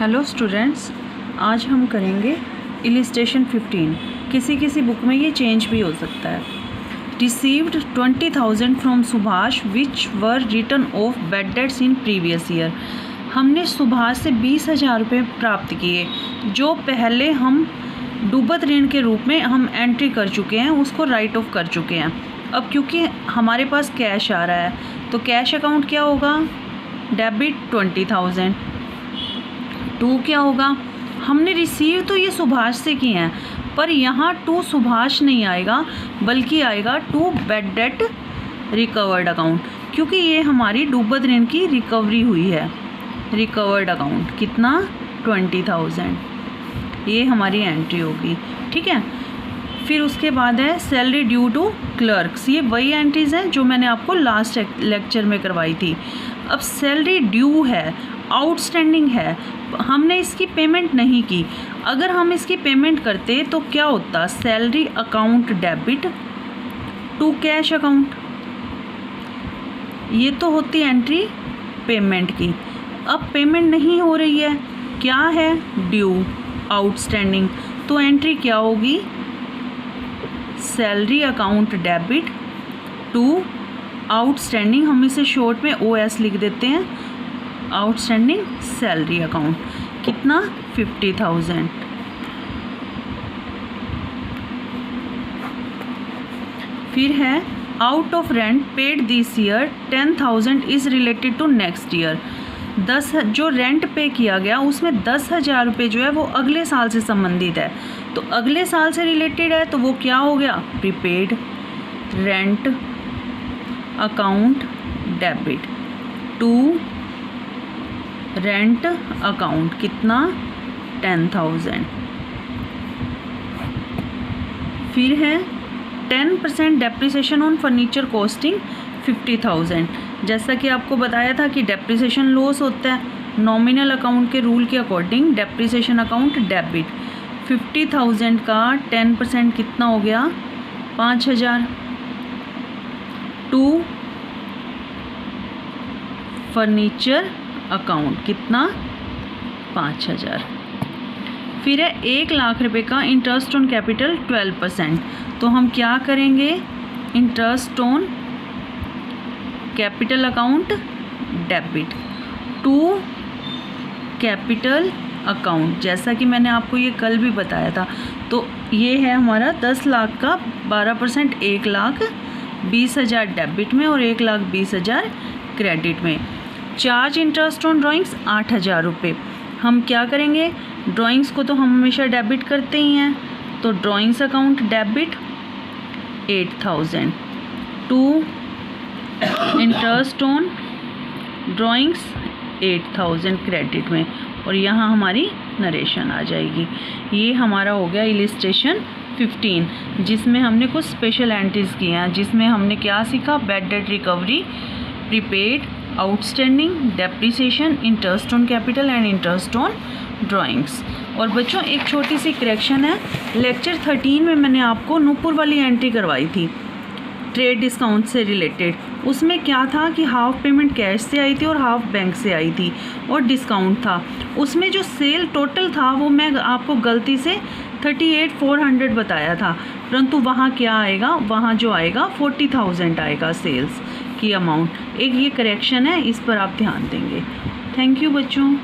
Hello students, आज हम करेंगे इलिस्ट्रेशन 15। किसी किसी बुक में ये चेंज भी हो सकता है। Received 20,000 from Subhash which were return of bad debts in previous year. हमने सुभाष से 20,000 रुपये प्राप्त किए जो पहले हम डूबत ऋण के रूप में हम एंट्री कर चुके हैं, उसको राइट ऑफ कर चुके हैं। अब क्योंकि हमारे पास कैश आ रहा है तो कैश अकाउंट क्या होगा? डेबिट 20,000। टू क्या होगा? हमने रिसीव तो ये सुभाष से किए हैं, पर यहाँ टू सुभाष नहीं आएगा बल्कि आएगा to bad debt recovered account, क्योंकि ये हमारी डूबत ऋण की रिकवरी हुई है। रिकवर्ड अकाउंट कितना? 20,000। ये हमारी एंट्री होगी, ठीक है। फिर उसके बाद है सैलरी ड्यू टू क्लर्क्स। ये वही एंट्रीज़ हैं जो मैंने आपको लास्ट लेक्चर में करवाई थी। अब सैलरी ड्यू है, आउटस्टैंडिंग है, हमने इसकी पेमेंट नहीं की। अगर हम इसकी पेमेंट करते तो क्या होता? Salary account debit to cash account. ये तो होती एंट्री पेमेंट की। अब पेमेंट नहीं हो रही है, क्या है? Due, outstanding. तो एंट्री क्या होगी? Salary account debit to outstanding, हम इसे शॉर्ट में OS लिख देते हैं, आउटस्टैंडिंग सैलरी अकाउंट। कितना? 50,000। फिर है out of rent paid this year 10,000 is related to next year. जो रेंट पे किया गया उसमें 10,000 रुपये जो है वो अगले साल से संबंधित है, तो अगले साल से रिलेटेड है तो वो क्या हो गया? Prepaid rent account debit to rent account. कितना? 10,000। फिर है 10% डेप्रिसिएशन ऑन फर्नीचर कॉस्टिंग 50,000। जैसा कि आपको बताया था कि डेप्रिसिएशन लॉस होता है, नॉमिनल अकाउंट के रूल के अकॉर्डिंग डेप्रिसिएशन अकाउंट डेबिट। 50,000 का 10% कितना हो गया? 5,000 टू फर्नीचर अकाउंट। कितना? 5,000। फिर है 1,00,000 रुपये का इंटरेस्ट ऑन कैपिटल 12%। तो हम क्या करेंगे? Interest on capital account debit to capital account, जैसा कि मैंने आपको ये कल भी बताया था। तो ये है हमारा 10 लाख का 12%, 1,20,000 डेबिट में और 1,20,000 क्रेडिट में। चार्ज इंटरेस्ट ऑन ड्राइंग्स 8,000 रुपये। हम क्या करेंगे? ड्राइंग्स को तो हम हमेशा डेबिट करते ही हैं, तो drawings account debit 8,000 to interest on drawings 8,000 credit में, और यहाँ हमारी नरेशन आ जाएगी। ये हमारा हो गया इलिस्ट्रेशन 15, जिसमें हमने कुछ स्पेशल एंट्रीज़ की हैं, जिसमें हमने क्या सीखा? Bad debt recovery, prepaid, outstanding, depreciation, interest on capital and interest on drawings. और बच्चों एक छोटी सी करेक्शन है, लेक्चर 13 में मैंने आपको नूपुर वाली एंट्री करवाई थी ट्रेड डिस्काउंट से रिलेटेड। उसमें क्या था कि हाफ पेमेंट कैश से आई थी और हाफ बैंक से आई थी और डिस्काउंट था। उसमें जो सेल टोटल था वो मैं आपको गलती से 38,400 बताया था, परंतु वहाँ क्या आएगा? वहाँ जो आएगा 40,000 आएगा सेल्स की अमाउंट। एक ये करेक्शन है, इस पर आप ध्यान देंगे। थैंक यू बच्चों।